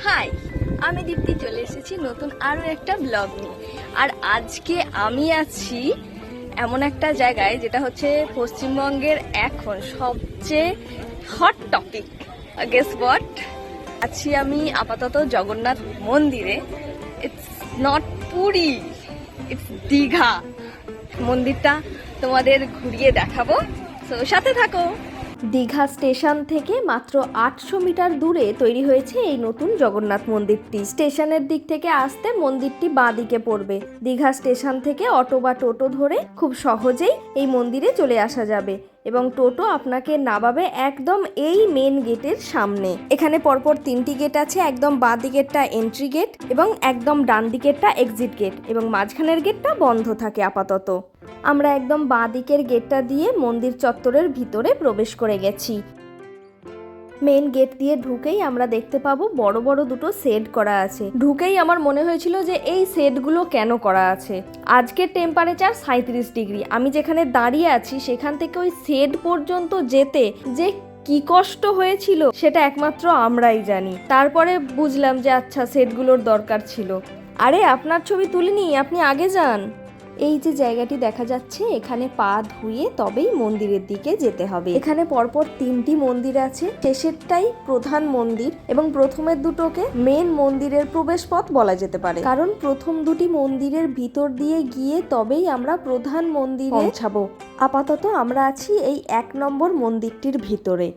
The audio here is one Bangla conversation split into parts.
হাই, আমি দীপ্তি চলে এসেছি নতুন আরও একটা ব্লগ নিয়ে। আর আজকে আমি আছি এমন একটা জায়গায় যেটা হচ্ছে পশ্চিমবঙ্গের এখন সবচেয়ে হট টপিক। Guess what? আছি আমি আপাতত জগন্নাথ মন্দিরে। It's not Puri, it's Digha. মন্দিরটা তোমাদের ঘুরিয়ে দেখাবো, তো সাথে থাকো। দীঘা স্টেশন থেকে মাত্র 800 মিটার দূরে তৈরি হয়েছে এই নতুন জগন্নাথ মন্দিরটি। স্টেশনের দিক থেকে আসতে মন্দিরটি বাঁ দিকে পড়বে। দীঘা স্টেশন থেকে অটো বা টোটো ধরে খুব সহজেই এই মন্দিরে চলে আসা যাবে এবং টোটো আপনাকে নামাবে একদম এই মেন গেটের সামনে। এখানে পরপর 3টি গেট আছে, একদম বাঁ দিকেরটা এন্ট্রি গেট এবং একদম ডান দিকেরটা এক্সিট গেট, এবং মাঝখানের গেটটা বন্ধ থাকে আপাতত। আমরা একদম বাঁ দিকের গেটটা দিয়ে মন্দির চত্বরের ভিতরে প্রবেশ করে গেছি। মেন গেট দিয়ে ঢুকেই আমরা দেখতে পাবো বড় বড় দুটো শেড করা আছে। ঢুকেই আমার মনে হয়েছিল যে এই শেডগুলো কেন করা আছে। আজকের টেম্পারেচার 37 ডিগ্রি। আমি যেখানে দাঁড়িয়ে আছি সেখান থেকে ওই শেড পর্যন্ত যেতে যে কি কষ্ট হয়েছিল সেটা একমাত্র আমরাই জানি। তারপরে বুঝলাম যে আচ্ছা, শেডগুলোর দরকার ছিল। আরে আপনার ছবি তুলিনি, আপনি আগে যান। এই যে জায়গাটি দেখা যাচ্ছে, এখানে পা ধুয়ে তবেই মন্দিরের দিকে যেতে হবে। এখানে পরপর 3টি মন্দির আছে, শেষেরটাই প্রধান মন্দির এবং প্রথমের দুটোকে মেন মন্দিরের প্রবেশ পথ বলা যেতে পারে, কারণ প্রথম দুটি মন্দিরের ভিতর দিয়ে গিয়ে তবেই আমরা প্রধান মন্দিরে পৌঁছাবো। আপাতত আমরা আছি এই 1 নম্বর মন্দিরটির ভিতরে।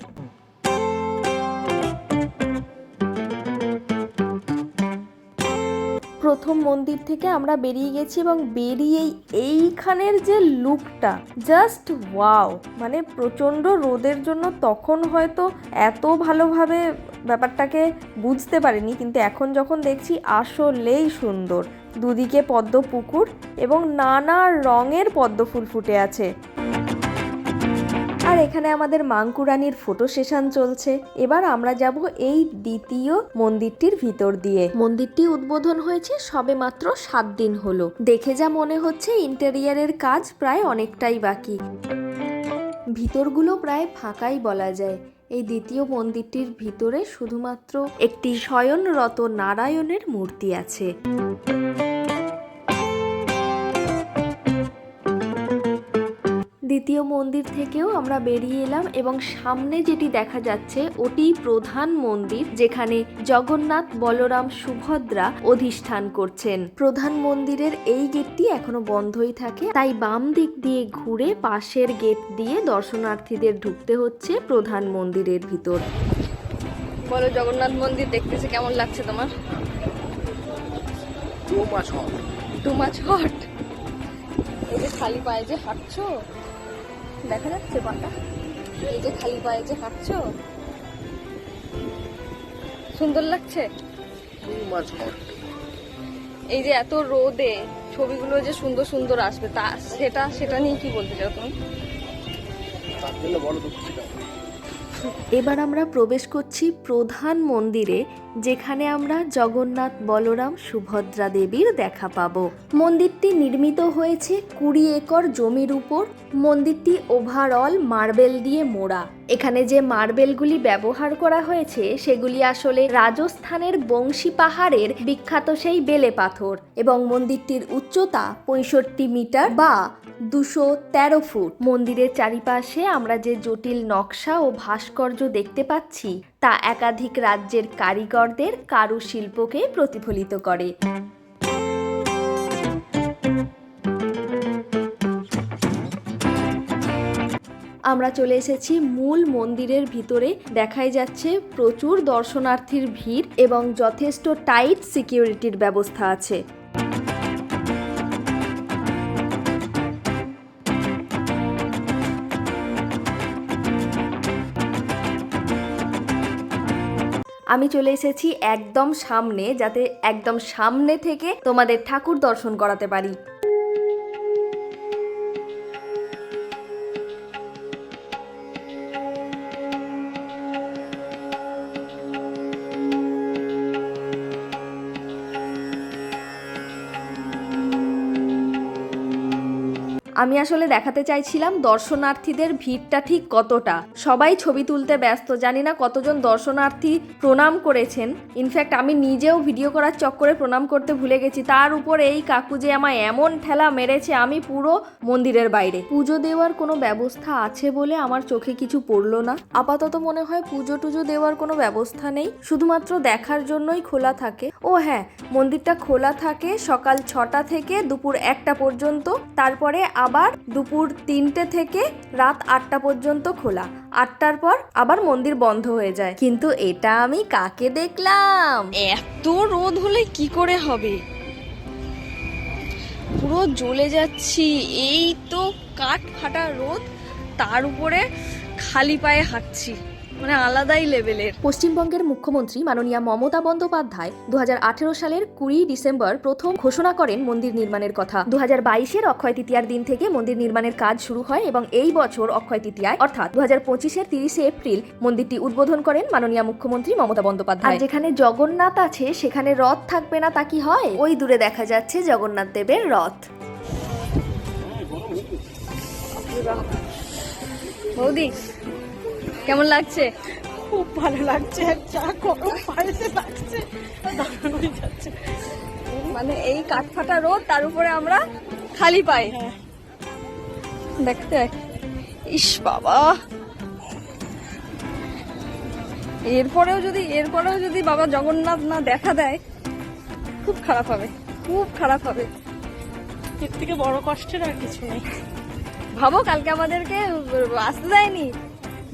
প্রথম মন্দির থেকে আমরা বেরিয়ে গেছি এবং বেরিয়েই এইখানের যে লুকটা, জাস্ট ওয়াও। মানে প্রচণ্ড রোদের জন্য তখন হয়তো এত ভালোভাবে ব্যাপারটাকে বুঝতে পারিনি, কিন্তু এখন যখন দেখছি আসলেই সুন্দর। দুদিকে পদ্ম পুকুর এবং নানা রঙের পদ্ম ফুল ফুটে আছে। আর এখানে আমাদের মাঙ্কুরানির ফটো সেশন চলছে। এবার আমরা যাব এই দ্বিতীয় মন্দিরটির ভিতর দিয়ে। মন্দিরটি উদ্বোধন হয়েছে সবে মাত্র 7 দিন হলো। দেখে যা মনে হচ্ছে ইন্টেরিয়ারের কাজ প্রায় অনেকটাই বাকি। ভিতরগুলো প্রায় ফাঁকাই বলা যায়। এই দ্বিতীয় মন্দিরটির ভিতরে শুধুমাত্র একটি শয়নরত নারায়ণের মূর্তি আছে। দ্বিতীয় মন্দির থেকেও আমরা বেরিয়ে এলাম এবং সামনে যেটি দেখা যাচ্ছে ওটি প্রধান মন্দির, যেখানে জগন্নাথ, বলরাম, সুভদ্রা অধিষ্ঠান করছেন। প্রধান মন্দিরের এই গেটটি এখনো বন্ধই থাকে, তাই বাম দিক দিয়ে ঘুরে পাশের গেট দিয়ে দর্শনার্থীদের ঢুকতে হচ্ছে প্রধান মন্দিরের ভিতর। বলো, জগন্নাথ মন্দির দেখতেছে কেমন লাগছে তোমার? Too much hot. এই যে খালি পায়ে যে হাঁটছো, দেখা যাচ্ছে পাটা? এই যে খালি পায়ে যে হাঁটছো, সুন্দর লাগছে? এই যে এত রোদে ছবিগুলো যে সুন্দর সুন্দর আসবে, তা সেটা নিয়ে কি বলতে চাও তুমি? এবার আমরা প্রবেশ করছি প্রধান মন্দিরে, যেখানে আমরা জগন্নাথ, বলরাম, সুভদ্রা দেবীর দেখা পাবো। মন্দিরটি নির্মিত হয়েছে 20 একর জমির উপর। মন্দিরটি ওভারঅল মার্বেল দিয়ে মোড়া। এখানে যে মার্বেলগুলি ব্যবহার করা হয়েছে সেগুলি আসলে রাজস্থানের বংশী পাহাড়ের বিখ্যাত সেই বেলে পাথর, এবং মন্দিরটির উচ্চতা 65 মিটার বা 213 ফুট। মন্দিরের চারিপাশে আমরা যে জটিল নকশা ও ভাস্কর্য দেখতে পাচ্ছি তা একাধিক রাজ্যের কারিগরদের কারুশিল্পকে প্রতিফলিত করে। আমরা চলে এসেছি মূল মন্দিরের ভিতরে। দেখাই যাচ্ছে প্রচুর দর্শনার্থীর ভিড় এবং যথেষ্ট টাইট সিকিউরিটির ব্যবস্থা আছে। আমি চলে এসেছি একদম সামনে, যাতে একদম সামনে থেকে তোমাদের ঠাকুর দর্শন করাতে পারি। আমি আসলে দেখাতে চাইছিলাম দর্শনার্থীদের ভিড়টা ঠিক কতটা। সবাই ছবি তুলতে ব্যস্ত, জানি না কতজন দর্শনার্থী প্রণাম করেছেন। ইনফ্যাক্ট আমি নিজেও ভিডিও করার চক্করে প্রণাম করতে ভুলে গেছি। তার উপর এই কাকু যে আমায় এমন ঠেলা মেরেছে, আমি পুরো মন্দিরের বাইরে। পুজো দেওয়ার কোনো ব্যবস্থা আছে বলে আমার চোখে কিছু পড়লো না। আপাতত মনে হয় পুজো টুজো দেওয়ার কোনো ব্যবস্থা নেই, শুধুমাত্র দেখার জন্যই খোলা থাকে। ও হ্যাঁ, মন্দিরটা খোলা থাকে সকাল 6টা থেকে দুপুর 1টা পর্যন্ত, তারপরে আবার দুপুর 3টে থেকে রাত 8টা পর্যন্ত খোলা। 8টার পর আবার মন্দির বন্ধ হয়ে যায়। কিন্তু এটা আমি কাকে দেখলাম? এত রোদ হলে কি করে হবে, পুরো জ্বলে যাচ্ছি। এই তো কাঠ ফাটা রোদ, তার উপরে খালি পায়ে হাঁটছি, মানে আলাদাই লেভেলের। পশ্চিমবঙ্গের মুখ্যমন্ত্রী মাননীয়া মমতা বন্দ্যোপাধ্যায় 2018 সালের 20 ডিসেম্বর প্রথম ঘোষণা করেন মন্দির নির্মাণের কথা। 2022-এর অক্ষয় তৃতীয়ার দিন থেকে মন্দির নির্মাণের কাজ শুরু হয় এবং এই বছর অক্ষয় তৃতীয়ায় অর্থাৎ 2025-এর 30শে এপ্রিল মন্দিরটি উদ্বোধন করেন মাননীয়া মুখ্যমন্ত্রী মমতা বন্দ্যোপাধ্যায়। আর যেখানে জগন্নাথ আছে সেখানে রথ থাকবে না তা কি হয়? ওই দূরে দেখা যাচ্ছে জগন্নাথ দেবের রথ। বৌদি কেমন লাগছে? খুব ভালো লাগছে, যা গরম পায়েতে লাগছে, দারুণ হয়ে যাচ্ছে। মানে এই কাঠফাটা রোদ, তার উপরে আমরা খালি পায়ে। দেখতে ইস বাবা, এরপরেও যদি বাবা জগন্নাথ না দেখা দেয়, খুব খারাপ হবে, খুব খারাপ হবে। এর থেকে বড় কষ্টের আর কিছু নেই। ভাবো, কালকে আমাদেরকে আসতে দেয়নি,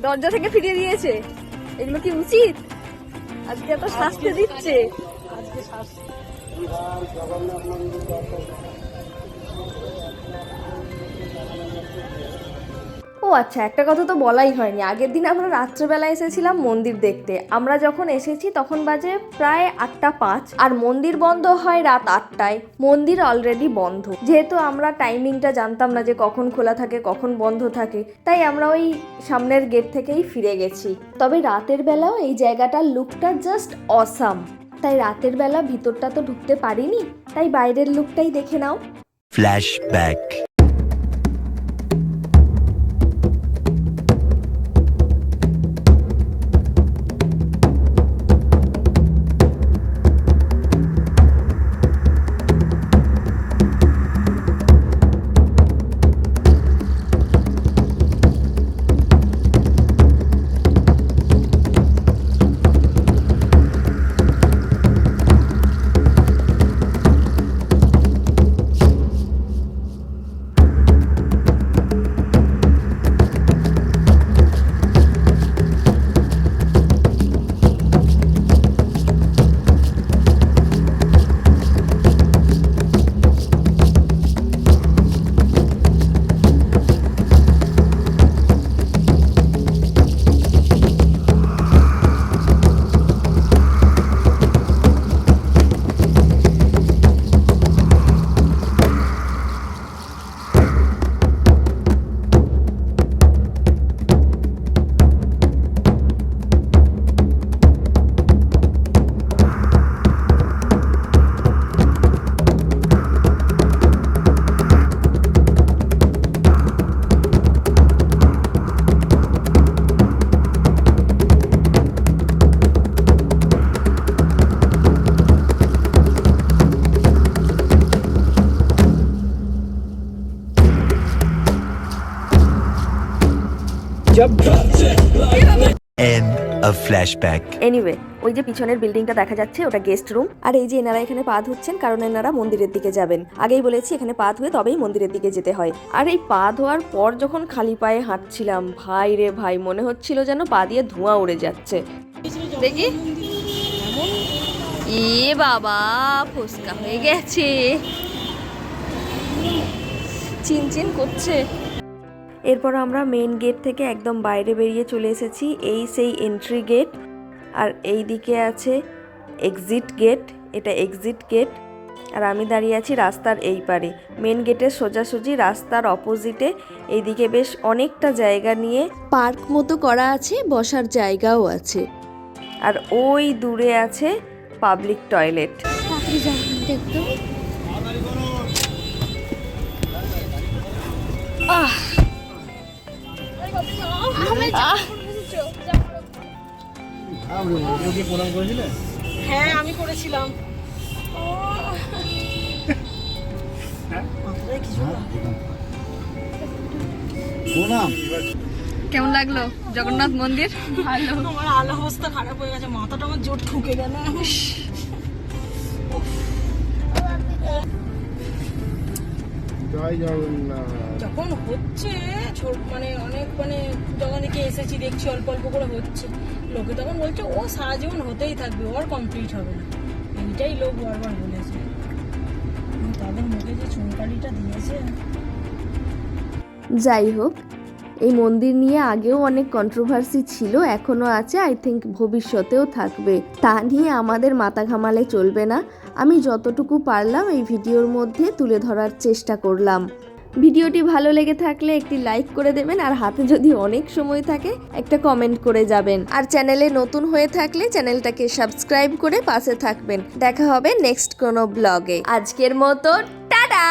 দরজা থেকে ফিরিয়ে দিয়েছে। এগুলো কি উচিত? আজকে এত শাস্তি দিচ্ছে। আজকে শাস্তি। ও আচ্ছা, একটা কথা তো বলাই হয়নি। আগের দিন আমরা রাত্রেবেলা এসেছিলাম মন্দির দেখতে। আমরা যখন এসেছি তখন বাজে প্রায় 8টা 5, আর মন্দির বন্ধ হয় রাত 8টায়। মন্দির অলরেডি বন্ধ। যেহেতু আমরা টাইমিংটা জানতাম না যে কখন খোলা থাকে কখন বন্ধ থাকে, তাই আমরা ওই সামনের গেট থেকেই ফিরে গেছি। তবে রাতের বেলাও এই জায়গাটার লুকটা জাস্ট অসাম। তাই রাতের বেলা ভিতরটা তো ঢুকতে পারিনি, তাই বাইরের লুকটাই দেখে নাও। Flashback. End of flashback. Anyway, ওই যে পিছনের বিল্ডিংটা দেখা যাচ্ছে ওটা গেস্ট রুম। আর এই যে এনারা এখানে পা ধুচ্ছেন, কারণ এনারা মন্দিরের দিকে যাবেন। আগেই বলেছি এখানে পা ধুয়ে তবেই মন্দিরের দিকে যেতে হয়। আর এই পা ধোয়ার পর যখন খালি পায়ে হাঁটছিলাম, ভাই রে ভাই, মনে হচ্ছিল যেন পা দিয়ে ধোঁয়া উড়ে যাচ্ছে। দেখি, এ বাবা, ফোসকা হয়ে গেছে, চিনচিন করছে। এরপর আমরা মেইন গেট থেকে একদম বাইরে বেরিয়ে চলে এসেছি। এই সেই এন্ট্রি গেট, আর এই দিকে আছে এক্সিট গেট। এটা এক্সিট গেট, আর আমি দাঁড়িয়ে আছি রাস্তার এই পারে। মেন গেটের সোজাসুজি রাস্তার অপোজিটে এইদিকে বেশ অনেকটা জায়গা নিয়ে পার্ক মতো করা আছে, বসার জায়গাও আছে। আর ওই দূরে আছে পাবলিক টয়লেট। হ্যাঁ আমি করেছিলাম। মাথায় কিছু না। কেমন লাগলো জগন্নাথ মন্দির? ভালো। আমার আলো অবস্থা খারাপ হয়ে গেছে, মাথাটা আমার জোর ঠুকে গেল। যখন হচ্ছে মানে অনেক মানে যখন থেকে এসেছি দেখছি অল্প অল্প করে হচ্ছে, লোকে তখন বলছে ও সারা জীবন হতেই থাকবে, ওর কমপ্লিট হবে না, এইটাই লোক বারবার বলেছে। তাদের মুখে যে চুনকালিটা দিয়েছে। যাই হোক, এই মন্দির নিয়ে আগেও অনেক কন্ট্রোভার্সি ছিল, এখনও আছে, আই থিঙ্ক ভবিষ্যতেও থাকবে। তা নিয়ে আমাদের মাথা ঘামালে চলবে না। আমি যতটুকু পারলাম এই ভিডিওর মধ্যে তুলে ধরার চেষ্টা করলাম। ভিডিওটি ভালো লেগে থাকলে একটি লাইক করে দেবেন, আর হাতে যদি অনেক সময় থাকে একটা কমেন্ট করে যাবেন। আর চ্যানেলে নতুন হয়ে থাকলে চ্যানেলটাকে সাবস্ক্রাইব করে পাশে থাকবেন। দেখা হবে নেক্সট কোনো ব্লগে। আজকের মতো টাটা।